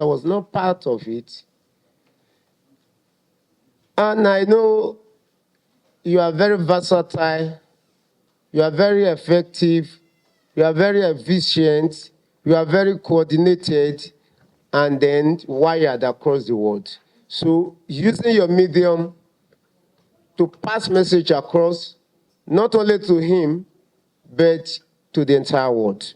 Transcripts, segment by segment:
I was not part of it. And I know you are very versatile, you are very effective, you are very efficient, you are very coordinated, and then wired across the world. So using your medium to pass message across, not only to him, but to the entire world.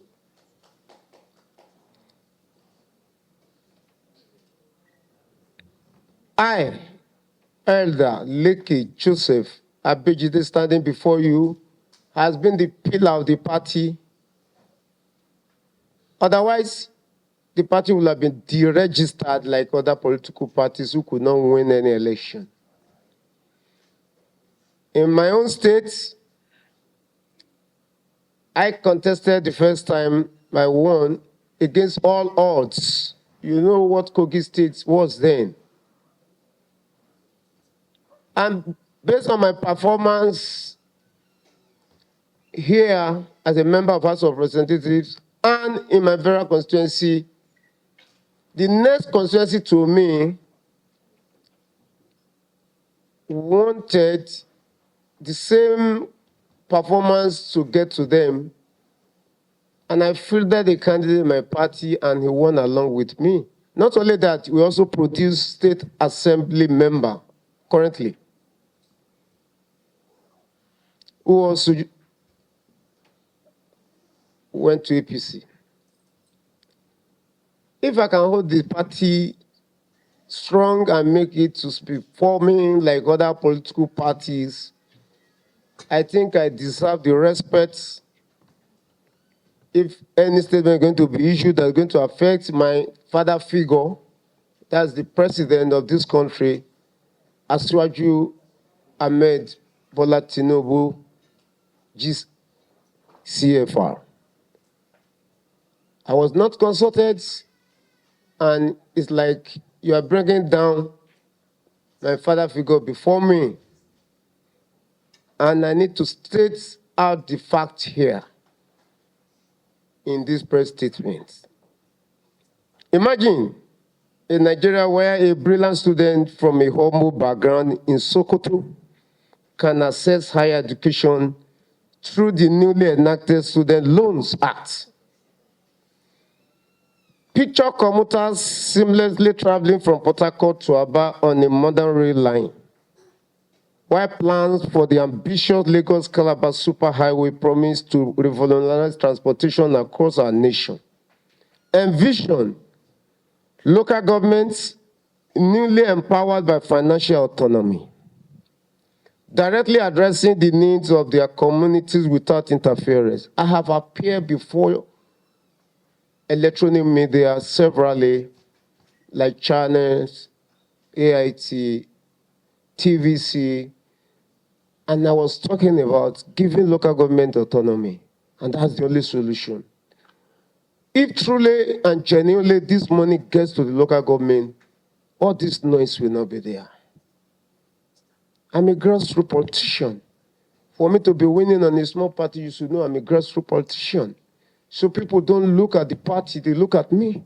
I, Elder Leke Joseph Abejide, standing before you, has been the pillar of the party. Otherwise, the party would have been deregistered like other political parties who could not win any election. In my own state, I contested the first time I won against all odds. You know what Kogi State was then. And based on my performance here as a member of House of Representatives and in my federal constituency, the next constituency to me wanted the same performance to get to them, and I fielded a candidate in my party and he won along with me. Not only that, we also produced state assembly member currently, who also went to APC. If I can hold the party strong and make it to be forming like other political parties, I think I deserve the respect. If any statement is going to be issued that's going to affect my father figure, that's the president of this country, Asiwaju Ahmed Bola Tinubu, CFR. I was not consulted, and it's like you are bringing down my father figure before me. And I need to state out the fact here in this press statement. Imagine a Nigeria where a brilliant student from a humble background in Sokoto can access higher education through the newly enacted Student Loans Act. Picture commuters seamlessly traveling from Port Harcourt to Aba on a modern rail line, while plans for the ambitious Lagos-Calabar superhighway promise to revolutionize transportation across our nation. Envision local governments newly empowered by financial autonomy, directly addressing the needs of their communities without interference. I have appeared before electronic media severally, like channels, AIT, TVC, and I was talking about giving local government autonomy, and that's the only solution. If truly and genuinely this money gets to the local government, all this noise will not be there. I'm a grassroots politician. For me to be winning on a small party, you should know I'm a grassroots politician. So people don't look at the party, they look at me.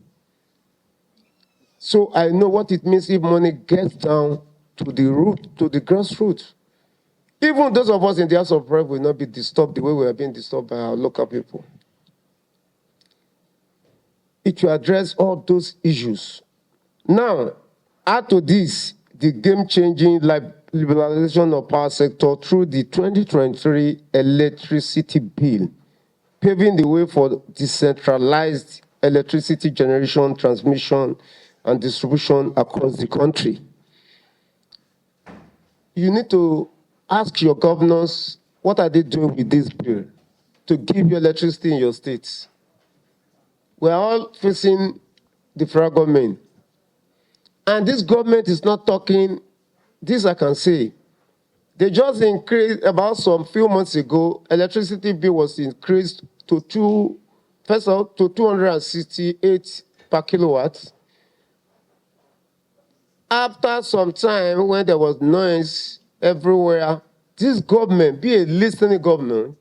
So I know what it means if money gets down to the root, to the grassroots. Even those of us in the House of Rep will not be disturbed the way we are being disturbed by our local people. It will address all those issues. Now, add to this the game-changing liberalization of power sector through the 2023 electricity bill, paving the way for decentralized electricity generation, transmission, and distribution across the country. You need to ask your governors, what are they doing with this bill to give you electricity in your states? We're all facing the federal government. And this government is not talking, this I can say. They just increased, about some few months ago, electricity bill was increased to 268 per kilowatt. After some time, when there was noise everywhere, this government, be a listening government,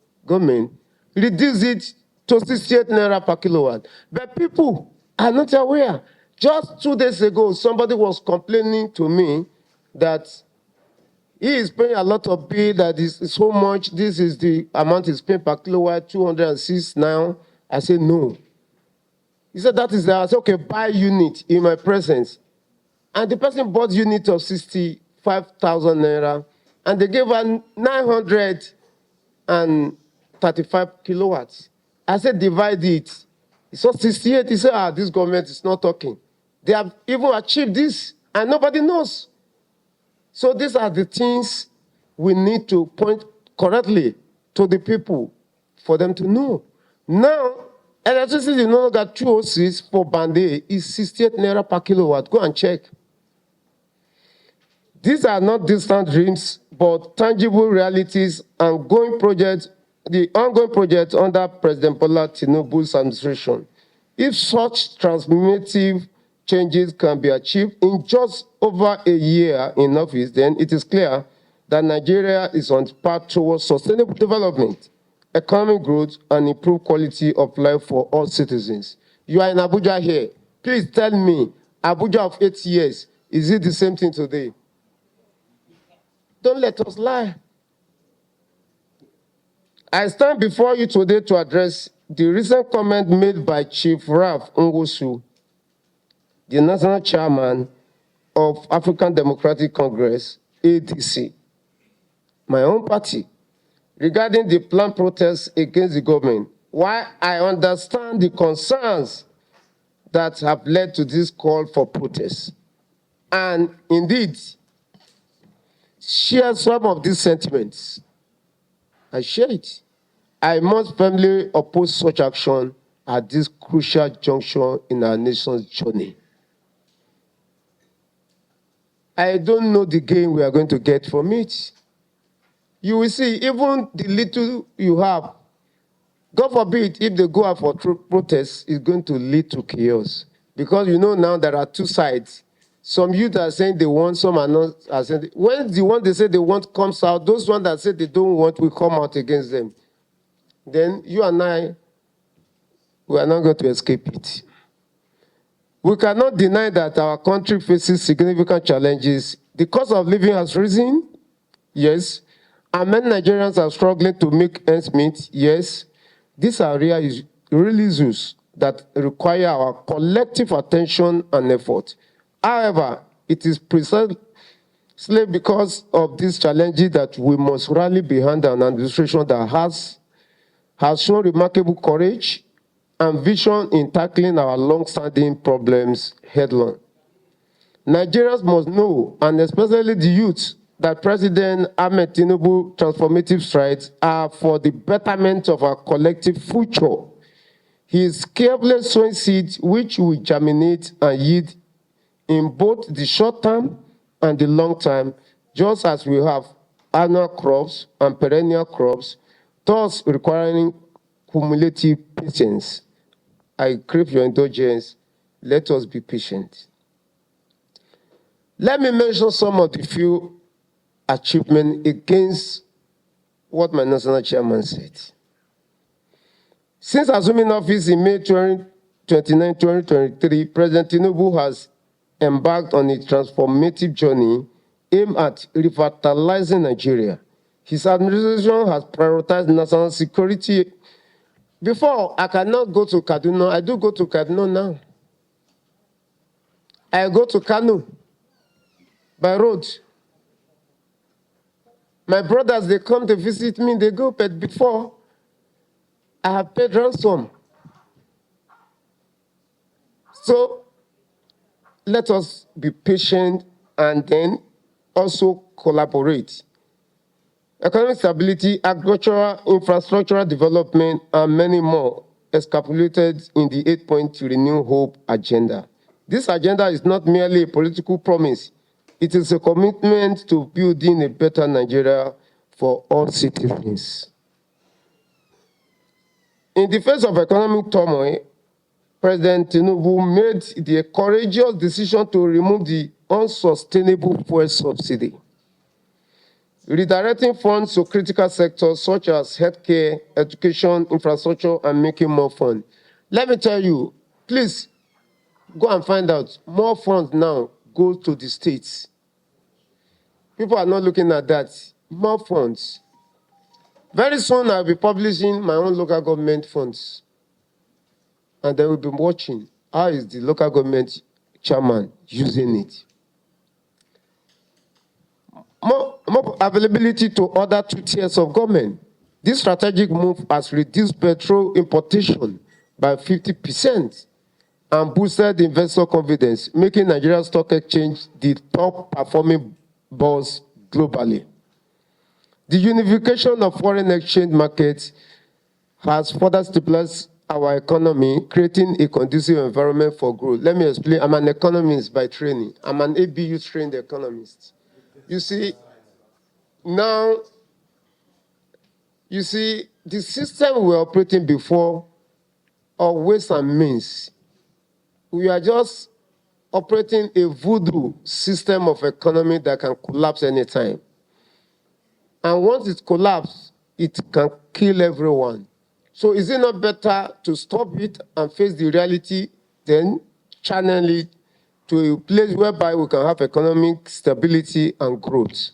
reduced it to 68 naira per kilowatt. But people are not aware. Just 2 days ago, somebody was complaining to me that he is paying a lot of bill, that is so much, this is the amount he's paying per kilowatt, 206 now. I said, no. He said, that is that. I said, okay, buy unit in my presence. And the person bought unit of 65,000 naira, and they gave her 935 kilowatts. I said, divide it. He saw 68. He said, this government is not talking. They have even achieved this, and nobody knows. So these are the things we need to point correctly to the people for them to know. Now, electricity is no longer 206 for band A, is 68 naira per kilowatt. Go and check. These are not distant dreams, but tangible realities and the ongoing projects under President Bola Tinubu's administration. If such transformative changes can be achieved in just over a year in office, then it is clear that Nigeria is on the path towards sustainable development, economic growth, and improved quality of life for all citizens. You are in Abuja here. Please tell me, Abuja of 8 years, is it the same thing today? Don't let us lie. I stand before you today to address the recent comment made by Chief Ralph Nwosu, the National Chairman of African Democratic Congress, ADC, my own party, regarding the planned protests against the government. While I understand the concerns that have led to this call for protest, and indeed share some of these sentiments, I share it. I must firmly oppose such action at this crucial juncture in our nation's journey. I don't know the gain we are going to get from it. You will see, even the little you have, God forbid, if they go out for protests, it's going to lead to chaos. Because you know now there are two sides. Some youth are saying they want, some are not. Are saying when the one they say they want comes out, those ones that say they don't want will come out against them. Then you and I, we are not going to escape it. We cannot deny that our country faces significant challenges. The cost of living has risen, yes. And many Nigerians are struggling to make ends meet, yes. These are real issues that require our collective attention and effort. However, it is precisely because of these challenges that we must rally behind an administration that has shown remarkable courage and vision in tackling our long-standing problems head-on. Nigerians must know, and especially the youth, that President Ahmed Tinubu's transformative strides are for the betterment of our collective future. He is carefully sowing seeds which will germinate and yield in both the short term and the long term, just as we have annual crops and perennial crops, thus requiring cumulative patience. I crave your indulgence. Let us be patient. Let me mention some of the few achievements against what my national chairman said. Since assuming office in May 29, 2023, President Tinubu has embarked on a transformative journey aimed at revitalizing Nigeria. His administration has prioritized national security. Before, I cannot go to Kaduna. I do go to Kaduna now. I go to Kano by road. My brothers, they come to visit me, they go, but before, I have paid ransom. So, let us be patient and then also collaborate. Economic stability, agricultural, infrastructural development, and many more escapulated in the 8-point Renew Hope agenda. This agenda is not merely a political promise. It is a commitment to building a better Nigeria for all citizens. In the face of economic turmoil, President Tinubu made the courageous decision to remove the unsustainable fuel subsidy, redirecting funds to critical sectors such as healthcare, education, infrastructure, and making more funds. Let me tell you, please, go and find out, more funds now go to the states. People are not looking at that. More funds. Very soon, I'll be publishing my own local government funds. And they will be watching how is the local government chairman using it. More availability to other two tiers of government. This strategic move has reduced petrol importation by 50% and boosted investor confidence, making Nigeria Stock Exchange the top performing bourse globally. The unification of foreign exchange markets has further stabilized our economy, creating a conducive environment for growth. Let me explain. I'm an economist by training. I'm an ABU trained economist. You see, now, the system we were operating before of ways and means, we are just operating a voodoo system of economy that can collapse anytime. And once it collapses, it can kill everyone. So is it not better to stop it and face the reality, then channel it to a place whereby we can have economic stability and growth?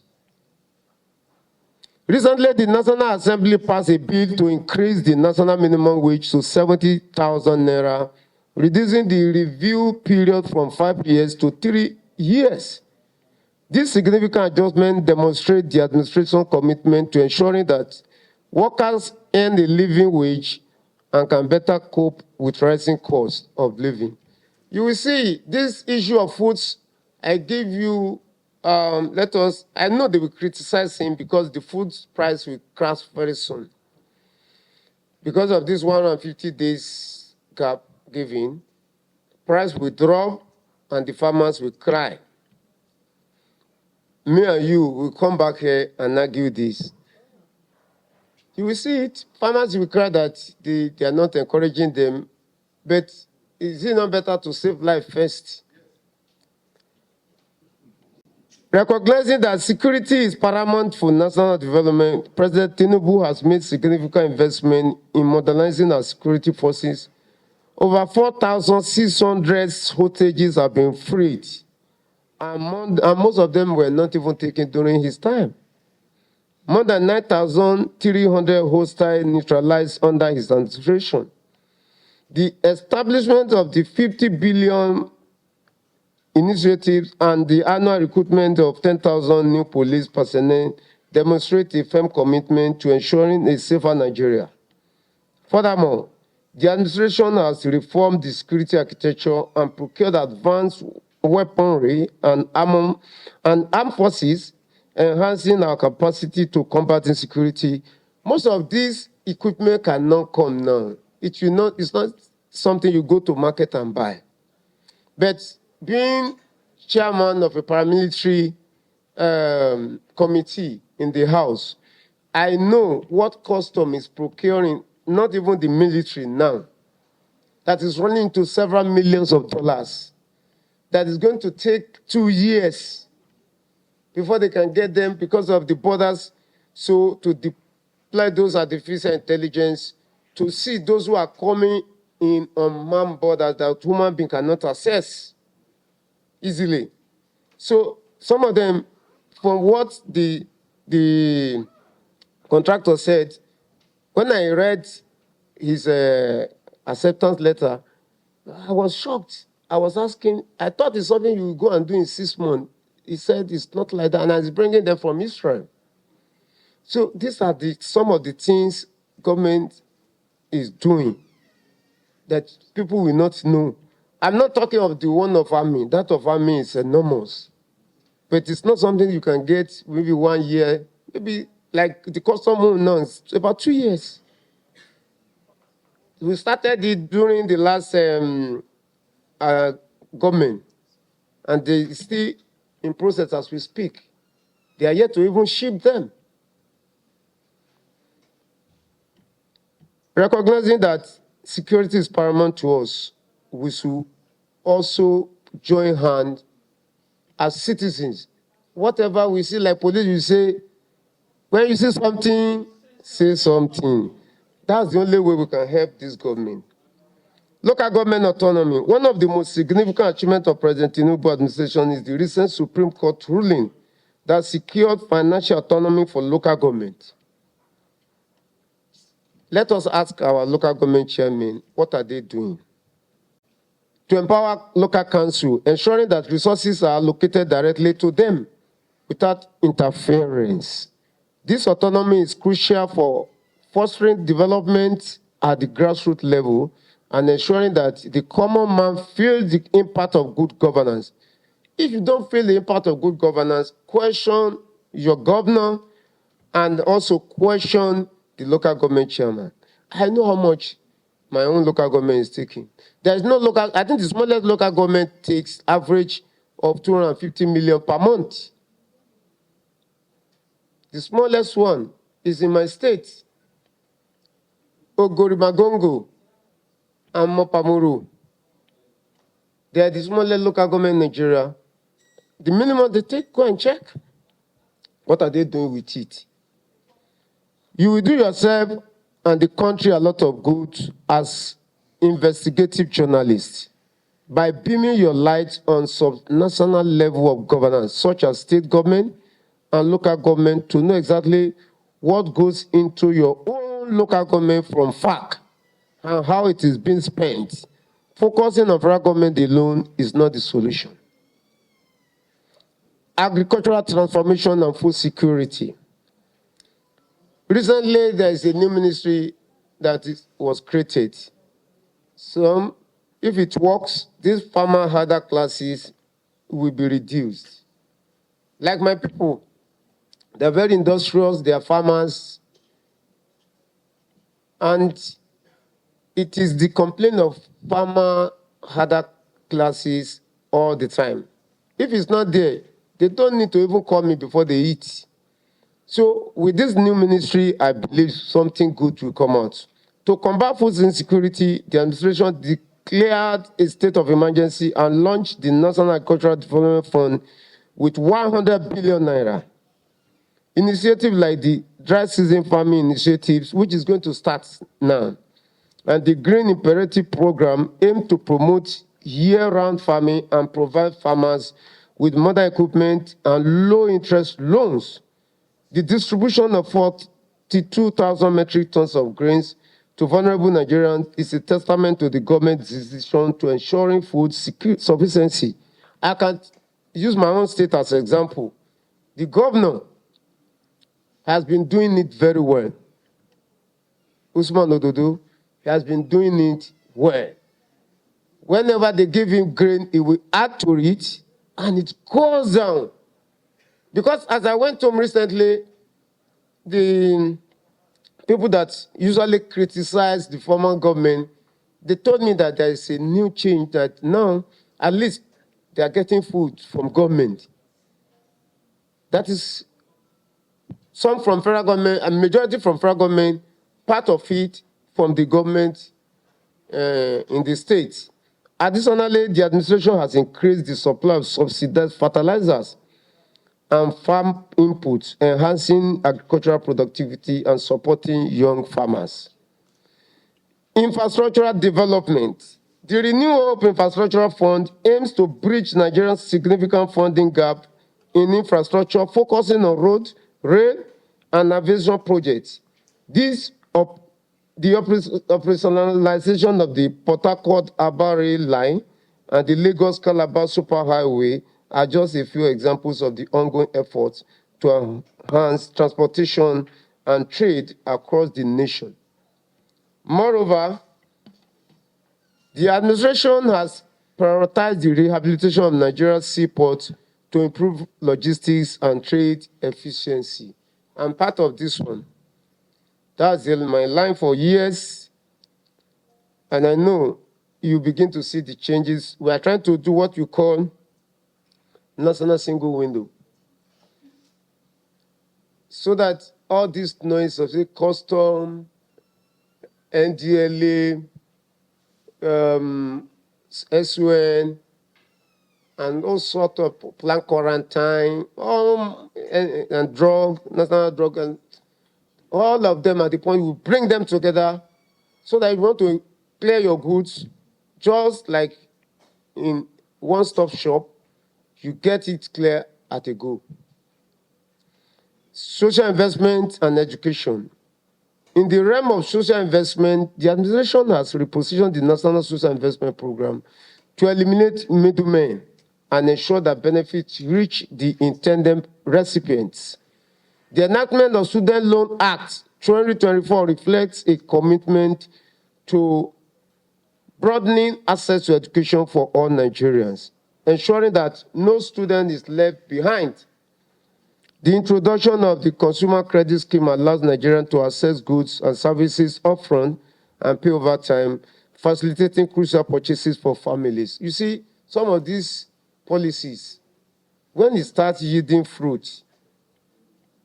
Recently, the National Assembly passed a bill to increase the national minimum wage to 70,000 naira, reducing the review period from 5 years to 3 years. This significant adjustment demonstrates the administration's commitment to ensuring that workers earn a living wage and can better cope with rising costs of living. You will see this issue of foods, I give you, I know they will criticize him because the food price will crash very soon. Because of this 150 days gap given, price will drop and the farmers will cry. Me and you will come back here and argue this. You will see it. Farmers will cry that they are not encouraging them. But is it not better to save life first? Recognizing that security is paramount for national development, President Tinubu has made significant investment in modernizing our security forces. Over 4,600 hostages have been freed, and most of them were not even taken during his time. More than 9,300 hostiles neutralized under his administration. The establishment of the 50 billion initiatives and the annual recruitment of 10,000 new police personnel demonstrate a firm commitment to ensuring a safer Nigeria. Furthermore, the administration has reformed the security architecture and procured advanced weaponry and armed forces, enhancing our capacity to combat insecurity. Most of this equipment cannot come now. It's not something you go to market and buy. But being chairman of a paramilitary committee in the House, I know what custom is procuring, not even the military now, that is running into several millions of dollars, that is going to take 2 years before they can get them because of the borders. So to deploy those artificial intelligence to see those who are coming in on manned borders that human being cannot access easily. So some of them, from what the contractor said, when I read his acceptance letter, I was shocked. I was asking, I thought it's something you go and do in 6 months. He said it's not like that, and he's bringing them from Israel. So these are some of the things government is doing that people will not know. I'm not talking of the one of army. That of army is enormous. But it's not something you can get maybe 1 year, maybe like the custom home now, it's about 2 years. We started it during the last government, and they still in process as we speak. They are yet to even ship them. Recognizing that security is paramount to us, we should also join hands as citizens. Whatever we see, like police, you say, when you see something, say something. That's the only way we can help this government. Local government autonomy. One of the most significant achievements of President Tinubu administration is the recent Supreme Court ruling that secured financial autonomy for local government. Let us ask our local government chairmen, what are they doing? To empower local council, ensuring that resources are allocated directly to them without interference. This autonomy is crucial for fostering development at the grassroots level and ensuring that the common man feels the impact of good governance. If you don't feel the impact of good governance, question your governor and also question the local government chairman. I know how much my own local government is taking. There is no local, I think the smallest local government takes average of 250 million per month. The smallest one is in my state, Ogorimagongo and Mopamuro. They are the smallest local government in Nigeria. The minimum they take, go and check. What are they doing with it? You will do yourself and the country a lot of good as investigative journalists by beaming your light on sub-national level of governance, such as state government and local government, to know exactly what goes into your own local government from FAC and how it is being spent. Focusing on federal government alone is not the solution. Agricultural transformation and food security. Recently, there is a new ministry that was created. So, if it works, these farmer harder classes will be reduced. Like my people, they're very industrious, they are farmers, and it is the complaint of farmer harder classes all the time. If it's not there, they don't need to even call me before they eat. So with this new ministry, I believe something good will come out. To combat food insecurity, the administration declared a state of emergency and launched the National Agricultural Development Fund with 100 billion naira. Initiatives like the dry season farming initiatives, which is going to start now, and the Green Imperative Program aim to promote year-round farming and provide farmers with modern equipment and low-interest loans. The distribution of 42,000 metric tons of grains to vulnerable Nigerians is a testament to the government's decision to ensuring food sufficiency. I can use my own state as an example. The governor has been doing it very well. Usman Ododo has been doing it well. Whenever they give him grain, he will add to it, and it goes down. Because as I went home recently, the people that usually criticize the former government, they told me that there is a new change, that now at least they are getting food from government. That is some from federal government, a majority from federal government, part of it from the government in the state. Additionally, the administration has increased the supply of subsidized fertilizers and farm inputs, enhancing agricultural productivity and supporting young farmers. Infrastructural development. The Renew Hope Infrastructural Fund aims to bridge Nigeria's significant funding gap in infrastructure, focusing on road, rail, and aviation projects. The operationalization of the Port Harcourt-Aba rail line and the Lagos-Calabar superhighway are just a few examples of the ongoing efforts to enhance transportation and trade across the nation. Moreover, the administration has prioritized the rehabilitation of Nigeria's seaports to improve logistics and trade efficiency. I'm part of this one. That's my line for years, and I know you begin to see the changes. We are trying to do what you call national single window, so that all this noise of the custom, NDLA, SUN, and all sorts of plan quarantine, and drug, national drug, and all of them at the point we bring them together so that if you want to clear your goods, just like in one-stop shop, you get it clear at a go. Social investment and education. In the realm of social investment, the administration has repositioned the National Social Investment Program to eliminate middlemen and ensure that benefits reach the intended recipients. The enactment of Student Loan Act 2024 reflects a commitment to broadening access to education for all Nigerians, ensuring that no student is left behind. The introduction of the Consumer Credit Scheme allows Nigerians to access goods and services upfront and pay over time, facilitating crucial purchases for families. You see, some of these policies, when it starts yielding fruit,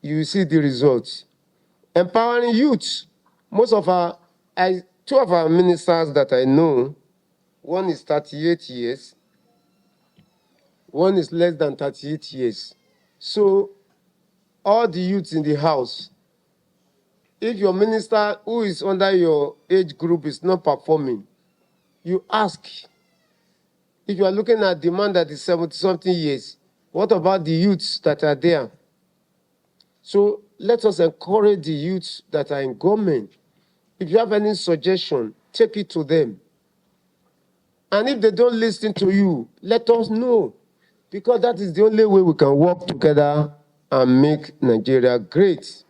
you see the results. Empowering youth. Two of our ministers that I know, one is 38 years, one is less than 38 years. So all the youths in the house, if your minister who is under your age group is not performing, you ask. If you are looking at the man that is 70-something years, what about the youths that are there? So let us encourage the youths that are in government. If you have any suggestion, take it to them. And if they don't listen to you, let us know, because that is the only way we can work together and make Nigeria great.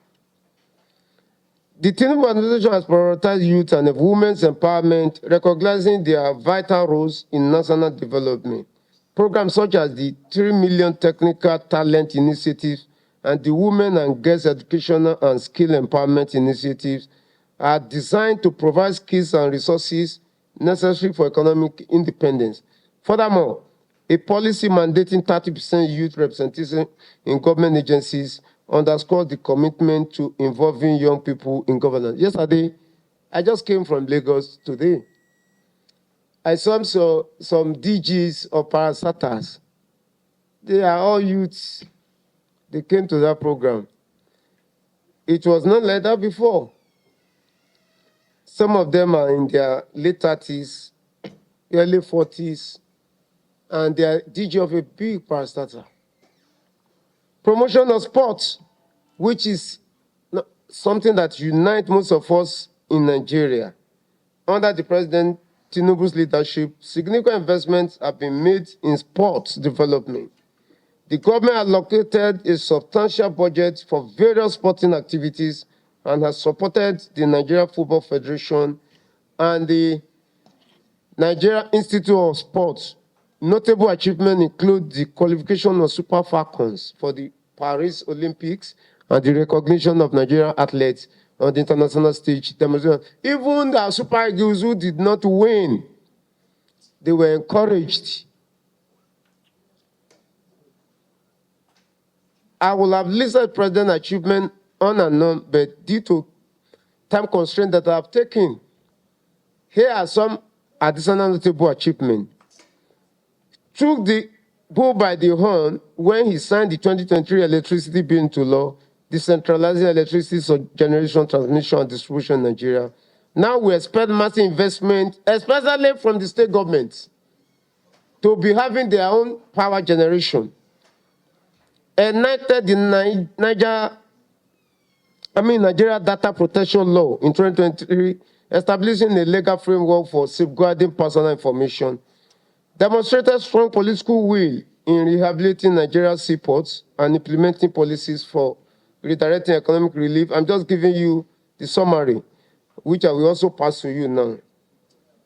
The Tinubu administration has prioritized youth and women's empowerment, recognizing their vital roles in national development. Programs such as the 3 Million Technical Talent Initiative and the Women and Girls Educational and Skill Empowerment Initiatives are designed to provide skills and resources necessary for economic independence. Furthermore, a policy mandating 30% youth representation in government agencies underscores the commitment to involving young people in governance. Yesterday, I just came from Lagos today. I saw some DGs or parastatals. They are all youths. They came to that program. It was not like that before. Some of them are in their late 30s, early 40s, and they are DG of a big parastatal. Promotion of sports, which is something that unites most of us in Nigeria. Under the President Tinubu's leadership, significant investments have been made in sports development. The government allocated a substantial budget for various sporting activities and has supported the Nigeria Football Federation and the Nigeria Institute of Sports. Notable achievements include the qualification of Super Falcons for the Paris Olympics and the recognition of Nigerian athletes on the international stage. Even the Super Eagles who did not win, they were encouraged. I will have listed President's achievement on and on, but due to time constraints that I have taken, here are some additional notable achievements. Took the bull by the horn when he signed the 2023 electricity bill into law, decentralizing electricity generation, transmission, and distribution in Nigeria. Now we expect massive investment, especially from the state governments, to be having their own power generation. Enacted the Nigeria Data Protection Law in 2023, establishing a legal framework for safeguarding personal information. Demonstrated strong political will in rehabilitating Nigeria's seaports and implementing policies for redirecting economic relief. I'm just giving you the summary, which I will also pass to you now.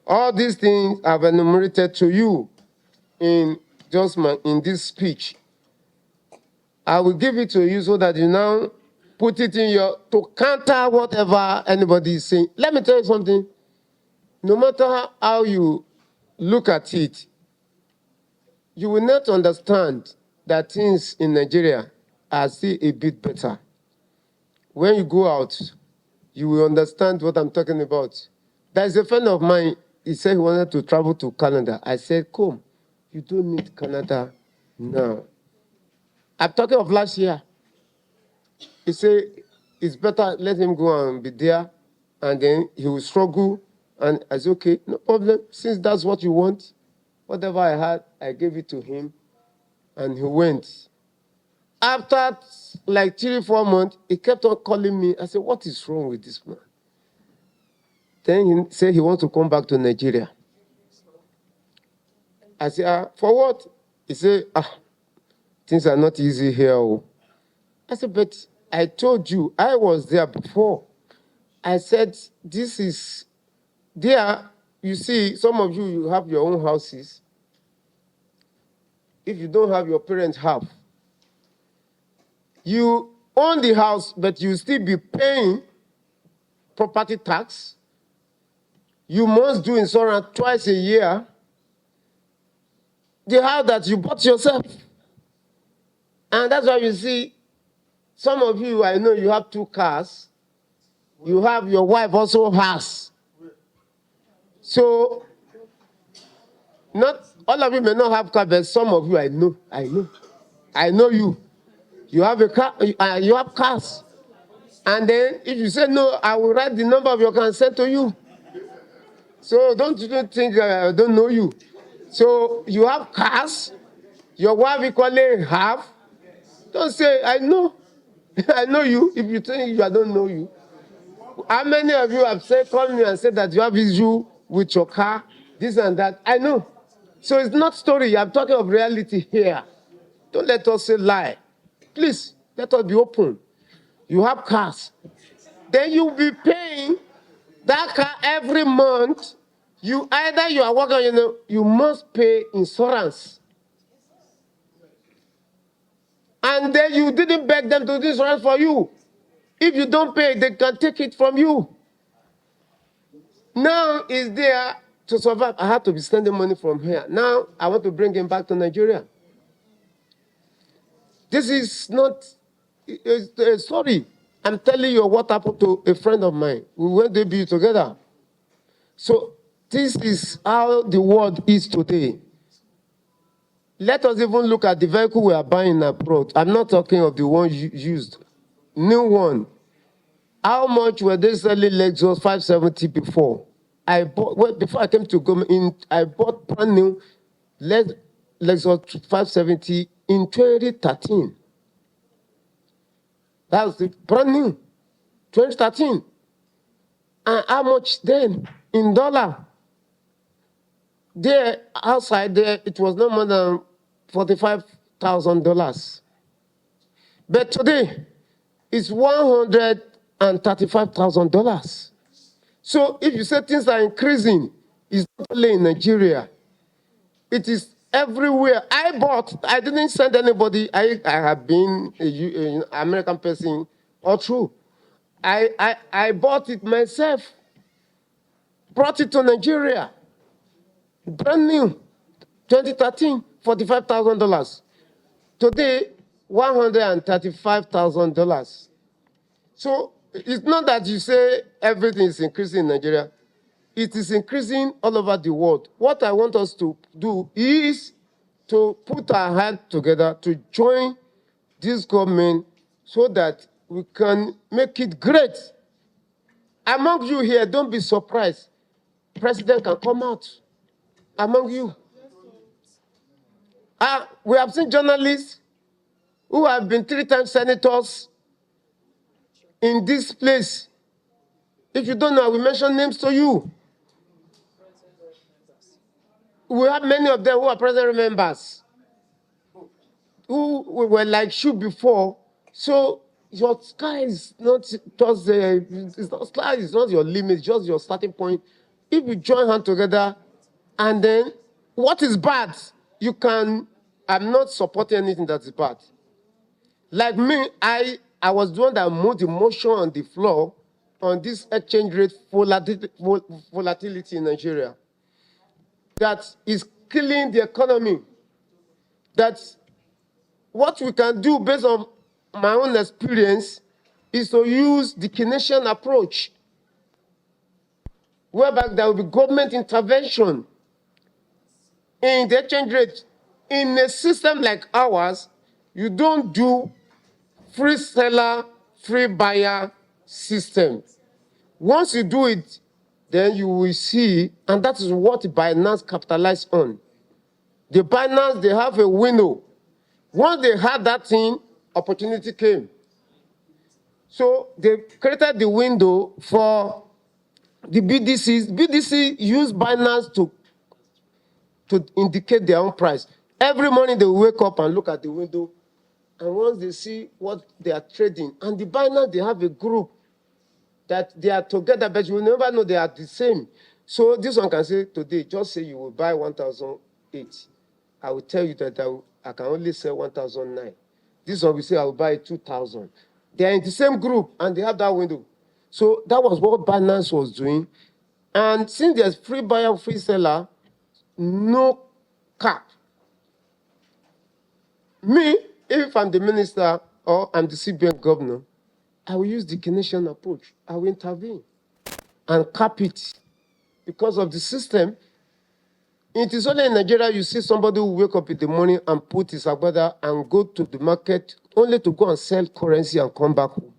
All these things I've enumerated to you in this speech. I will give it to you so that you now put it in to counter whatever anybody is saying. Let me tell you something. No matter how you look at it, you will not understand that things in Nigeria are still a bit better. When you go out, you will understand what I'm talking about. There's a friend of mine, he said he wanted to travel to Canada. I said, come, you don't need Canada now. I'm talking of last year. He said, it's better let him go and be there, and then he will struggle And I said, okay, no problem. Since that's what you want, whatever I had, I gave it to him. And he went. After like 3-4 months, he kept on calling me. I said, what is wrong with this man? Then he said he wants to come back to Nigeria. I said, for what? He said, things are not easy here. Oh. I said, but I told you, I was there before. I said, this is there. You see, some of you have your own houses. If you don't have, your parents have. You own the house, but you still be paying property tax. You must do insurance twice a year. The house that you bought yourself. And that's why you see, some of you, I know you have 2 cars. You have, your wife also has. So, not all of you may not have cars, but some of you, I know you. You have a car, you have cars. And then if you say no, I will write the number of your car and send to you. So don't you think I don't know you. So you have cars, your wife equally have. Don't say, I know. I know you. If you think I don't know you. How many of you have said, called me and said that you have issue with your car, this and that? I know. So it's not story. I'm talking of reality here. Don't let us say lie. Please, let us be open. You have cars. Then you'll be paying that car every month. You are working, you must pay insurance. And then you didn't beg them to do insurance for you. If you don't pay, they can take it from you. Now it's there to survive. I have to be sending money from here. Now I want to bring him back to Nigeria. This is not a story. I'm telling you what happened to a friend of mine. We went to be together. So this is how the world is today. Let us even look at the vehicle we are buying abroad. I'm not talking of the one used. New one. How much were they selling Lexus 570 before? Before I came to government, I bought brand new Lexus 570 in 2013. That was brand new, 2013. And how much then in dollar? There, outside there, it was no more than $45,000. But today, it's $135,000. So if you say things are increasing, it's not only in Nigeria. It is everywhere. I didn't send anybody. I have been an American person all through. I bought it myself. Brought it to Nigeria. Brand new. 2013, $45,000. Today, $135,000. So it's not that you say everything is increasing in Nigeria. It is increasing all over the world. What I want us to do is to put our hands together to join this government so that we can make it great. Among you here, don't be surprised. President can come out among you. We have seen journalists who have been 3 times senators in this place. If you don't know, I will mention names to you. We have many of them who are president members, who were like you before. So your sky is not just sky is not your limit, it's just your starting point. If you join hands together, and then what is bad, you can. I'm not supporting anything that is bad. Like me, I was the one that moved the motion on the floor on this exchange rate volatility in Nigeria. That is killing the economy. That what we can do based on my own experience is to use the Keynesian approach, whereby there will be government intervention in the exchange rate. In a system like ours, you don't do free seller, free buyer system. Once you do it, then you will see, and that is what Binance capitalized on. The Binance, they have a window. Once they had that thing, opportunity came. So they created the window for the BDCs. BDC use Binance to indicate their own price. Every morning they wake up and look at the window, and once they see what they are trading, and the Binance, they have a group that they are together, but you will never know they are the same. So this one can say today, just say you will buy 1,008. I will tell you that I can only sell 1,009. This one will say I will buy 2,000. They are in the same group and they have that window. So that was what Binance was doing. And since there's free buyer, free seller, no cap. Me, if I'm the minister or I'm the CBN governor, I will use the Keynesian approach. I will intervene and cap it because of the system. It is only in Nigeria you see somebody who wake up in the morning and put his agbada and go to the market only to go and sell currency and come back home.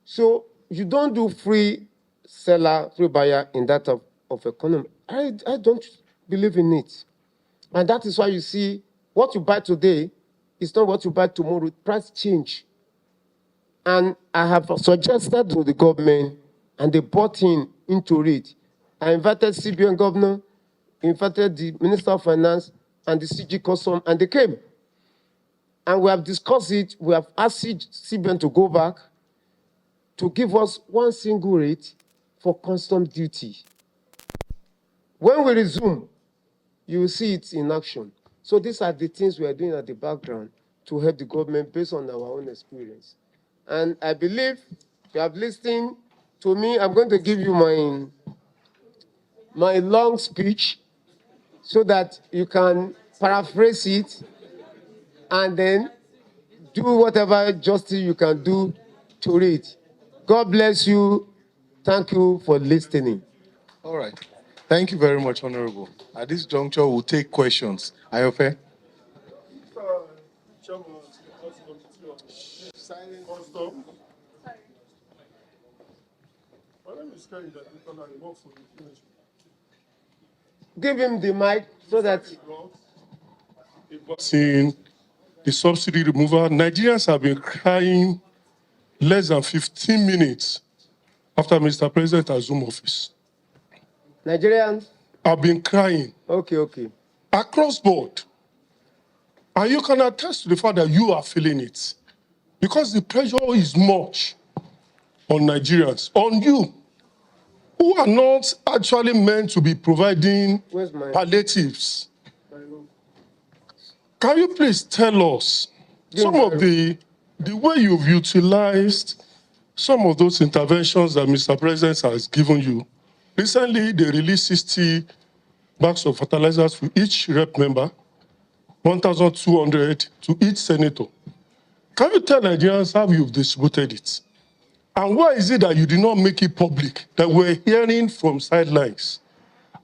So you don't do free seller, free buyer in that of economy. I don't believe in it. And that is why you see what you buy today is not what you buy tomorrow. Price change. And I have suggested to the government, and they bought into it. I invited CBN governor, invited the Minister of Finance and the CG Custom, and they came. And we have discussed it. We have asked CBN to go back to give us one single rate for custom duty. When we resume, you will see it in action. So these are the things we are doing at the background to help the government based on our own experience. And I believe you have listened to me. I'm going to give you my long speech so that you can paraphrase it and then do whatever justice you can do to it. God bless you. Thank you for listening. All right. Thank you very much, Honorable. At this juncture, we'll take questions. Are you fair? Give him the mic so that... Seeing the subsidy removal, Nigerians have been crying less than 15 minutes after Mr. President assumed office. Nigerians? Have been crying. Okay. Across board. And you can attest to the fact that you are feeling it. Because the pressure is much on Nigerians, on you, who are not actually meant to be providing palliatives. Can you please tell us some of the way you've utilized some of those interventions that Mr. President has given you? Recently, they released 60 bags of fertilizers for each rep member, 1,200 to each senator. Can you tell Nigerians how you've distributed it? And why is it that you did not make it public, that we're hearing from sidelines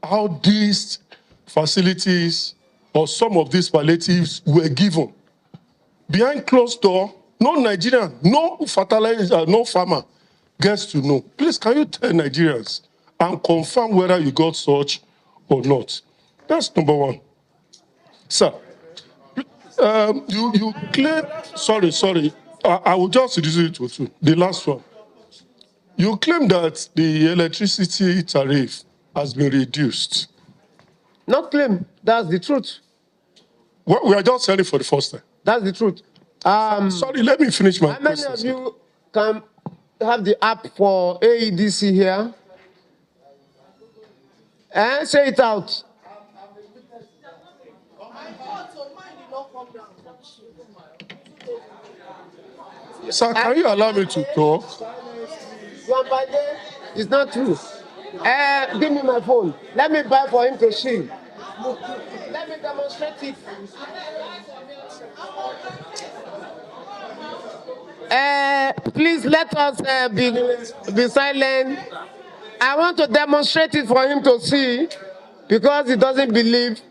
how these facilities or some of these palliatives were given? Behind closed door, no Nigerian, no fertilizer, no farmer gets to know. Please, can you tell Nigerians and confirm whether you got such or not? That's number one. Sir, you claim, sorry, I will just reduce it to two. The last one. You claim that the electricity tariff has been reduced. Not claim, that's the truth. Well, we are just saying it for the first time. That's the truth. Sorry, let me finish my question. How many of you can have the app for AEDC here? And say it out. Sir, can you allow me to talk? It's not true. Give me my phone. Let me buy for him to see. Let me demonstrate it. Please let us be silent. I want to demonstrate it for him to see because he doesn't believe.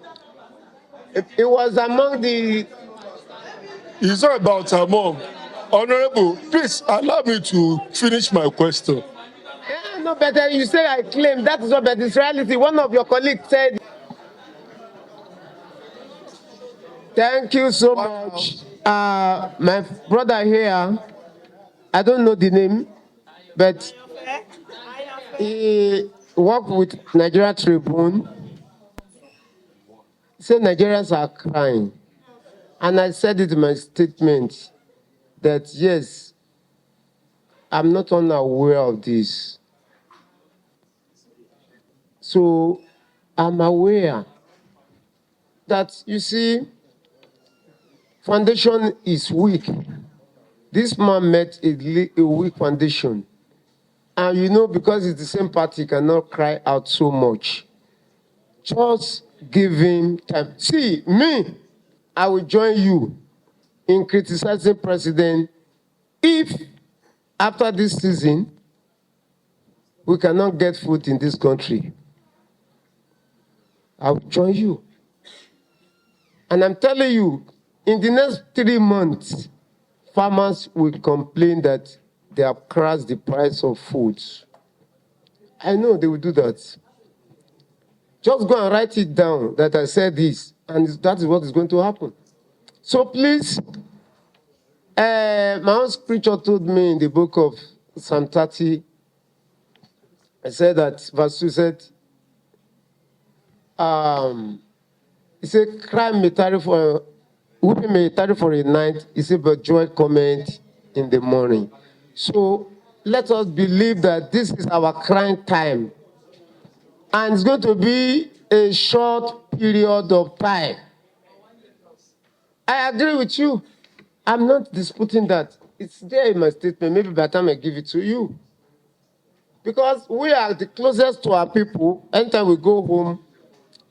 It was among the... It's not about among. Honorable, please allow me to finish my question. No, but you say I claim. That is what, but it's reality. One of your colleagues said. Thank you so much. My brother here, I don't know the name, but he worked with Nigeria Tribune. He said Nigerians are crying. And I said it in my statement that yes, I'm not unaware of this. So I'm aware that, you see, foundation is weak. This man met a weak foundation. And you know, because it's the same party, he cannot cry out so much. Just give him time. See, me, I will join you in criticizing President if after this season, we cannot get food in this country. I will join you. And I'm telling you, in the next 3 months, farmers will complain that they have crashed the price of foods. I know they will do that. Just go and write it down that I said this, and that is what is going to happen. So please, my own scripture told me in the book of Psalm 30, I said that, verse 2 said, he said, cry may tarry for, weeping may tarry for a night, he said, but joy cometh in the morning. So let us believe that this is our crying time. And it's going to be a short period of time. I agree with you. I'm not disputing that. It's there in my statement. Maybe by the time I give it to you. Because we are the closest to our people. Anytime we go home,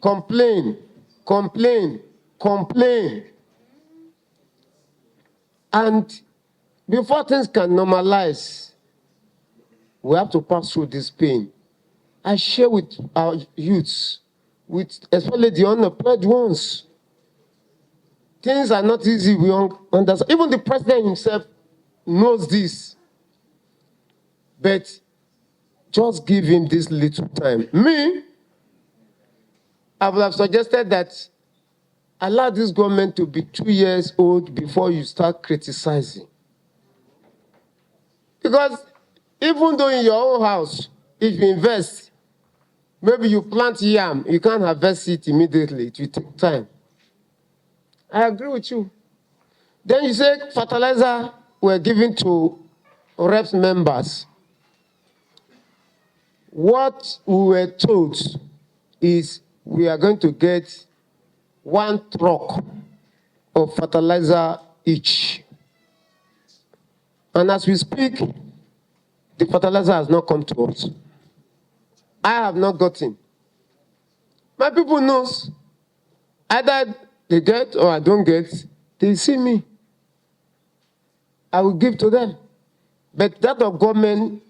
complain, complain, complain. And before things can normalize, we have to pass through this pain. I share with our youths, with especially the unemployed ones. Things are not easy, we understand. Even the president himself knows this. But just give him this little time. Me, I would have suggested that allow this government to be 2 years old before you start criticizing. Because even though in your own house, if you invest, maybe you plant yam, you can't harvest it immediately. It will take time. I agree with you. Then you say fertilizer were given to reps members. What we were told is we are going to get 1 truck of fertilizer each. And as we speak, the fertilizer has not come to us. I have not gotten. My people knows. Either they get or I don't get, they see me. I will give to them. But that of government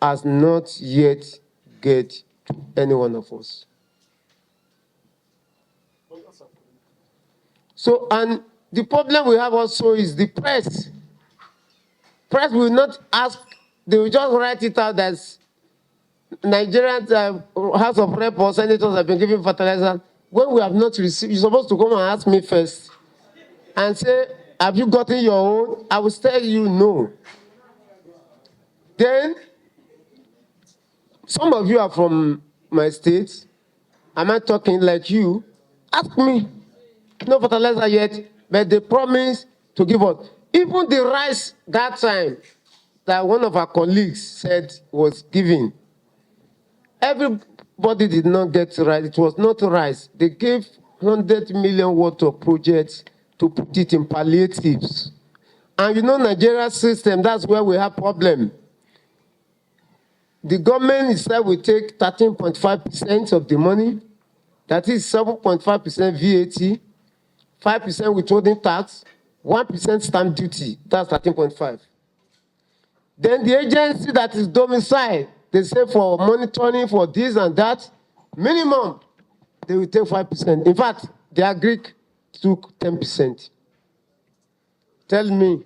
has not yet get to any one of us. So, and the problem we have also is the press. Press will not ask, they will just write it out as Nigerian House of Rep or senators have been giving fertilizer. When we have not received, you're supposed to come and ask me first and say, have you gotten your own? I will tell you no. Then, some of you are from my state. Am I talking like you? Ask me. No fertilizer yet, but they promise to give us. Even the rice that time that one of our colleagues said was given, everybody did not get rice. It was not rice. They gave 100 million worth of projects to put it in palliatives. And you know Nigeria's system, that's where we have problem. The government itself will take 13.5% of the money. That is 7.5% VAT, 5% withholding tax, 1% stamp duty. That's 13.5. Then the agency that is domiciled, they say for monitoring for this and that, minimum, they will take 5%. In fact, the Agric took 10%. Tell me,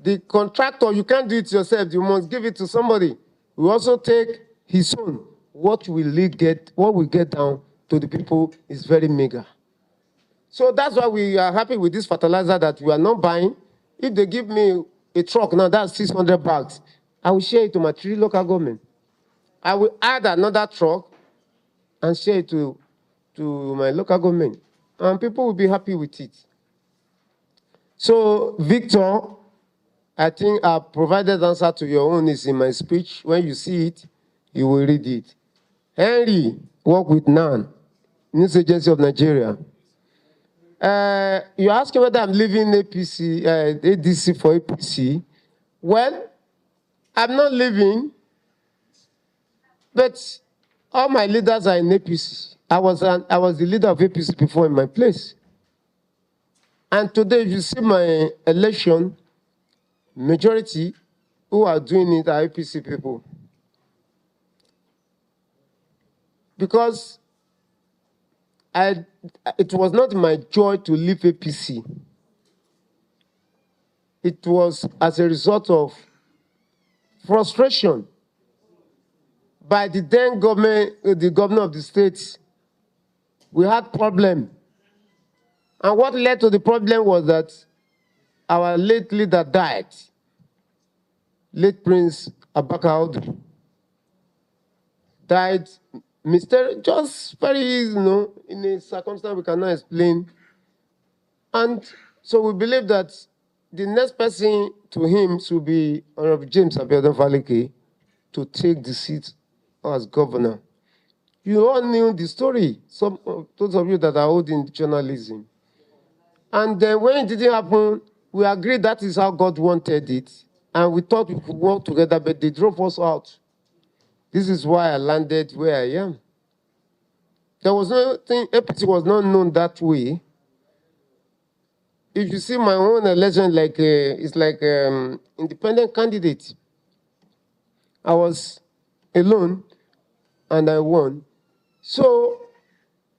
the contractor, you can't do it yourself. You must give it to somebody. We also take his own. What will we get down to the people is very meager. So that's why we are happy with this fertilizer that we are not buying. If they give me a truck now, that's 600 bags. I will share it to my 3 local government. I will add another truck and share it to my local government. And people will be happy with it. So, Victor, I think I provided answer to your own is in my speech. When you see it, you will read it. Henry, work with NAN, News Agency of Nigeria. You're asking whether I'm leaving APC, ADC for APC. Well, I'm not leaving, but all my leaders are in APC. I was the leader of APC before in my place. And today, if you see my election, majority who are doing it are APC people. Because it was not my joy to leave APC. It was as a result of frustration by the then government, the governor of the state. We had problem. And what led to the problem was that our late leader died, late Prince Abaka died, just very, in a circumstance we cannot explain. And so we believe that the next person to him should be Honorable James Abiodun to take the seat as governor. You all knew the story, those of you that are old in journalism. And then when it didn't happen, we agreed that is how God wanted it. And we thought we could work together, but they drove us out. This is why I landed where I am. There was nothing, APC was not known that way. If you see my own election, it's like independent candidate. I was alone and I won. So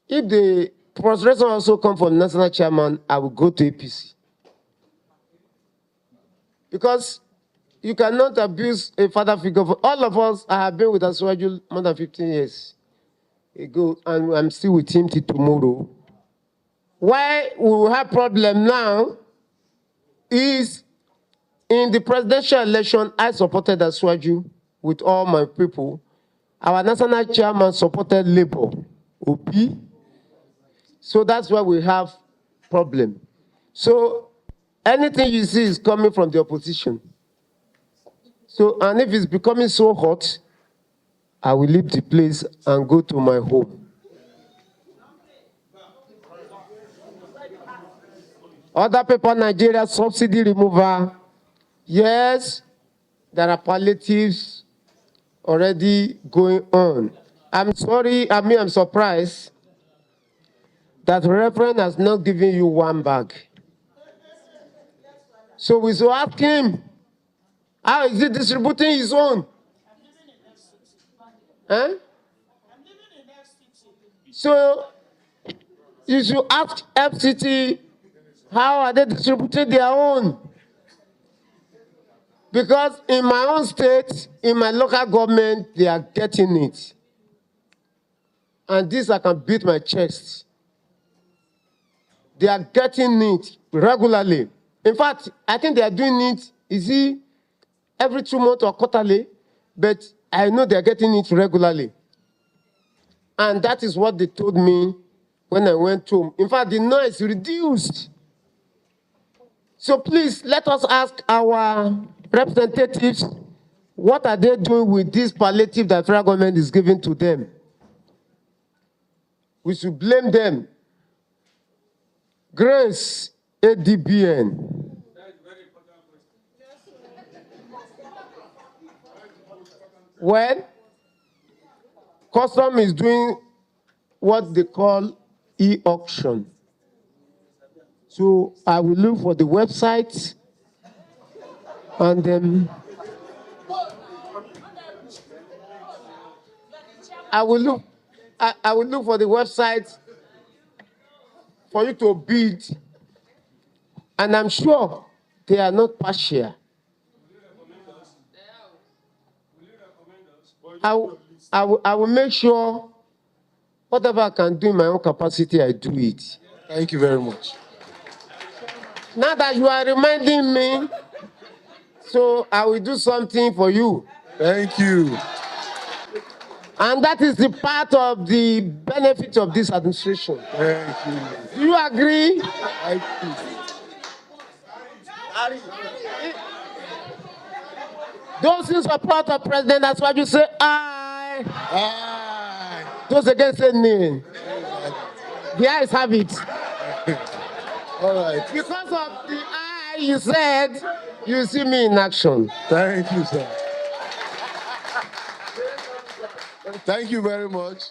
if the frustration also come from national chairman, I will go to APC. Because you cannot abuse a father figure. All of us, I have been with Aswaju more than 15 years ago, and I'm still with him till tomorrow. Why we will have problem now is in the presidential election, I supported Aswaju with all my people. Our national chairman supported Labour, OP. So that's why we have problem. So anything you see is coming from the opposition. So, and if it's becoming so hot, I will leave the place and go to my home. Other people in Nigeria, subsidy removal. Yes, there are palliatives already going on. I'm sorry, I'm surprised that Reverend has not given you 1 bag. So we should ask him, how is he distributing his own? Huh? So you should ask FCT, how are they distributing their own? Because in my own state, in my local government, they are getting it. And this I can beat my chest. They are getting it regularly. In fact, I think they are doing it, every 2 months or quarterly, but I know they are getting it regularly. And that is what they told me when I went home. In fact, the noise reduced. So please, let us ask our representatives, what are they doing with this palliative that the federal government is giving to them? We should blame them. Grace, ADBN. Well, custom is doing what they call e-auction. So I will look for the website and then I will look for the website for you to bid, and I'm sure they are not partial. I will make sure whatever I can do in my own capacity, I do it. Thank you very much. Now that you are reminding me, so I will do something for you. Thank you. And that is the part of the benefit of this administration. Thank you. Do you agree? Thank you. Those in support of president, that's why you say aye. Aye. Those against say nay. The ayes have it. All right. Because of the aye you said, you see me in action. Thank you, sir. Thank you very much.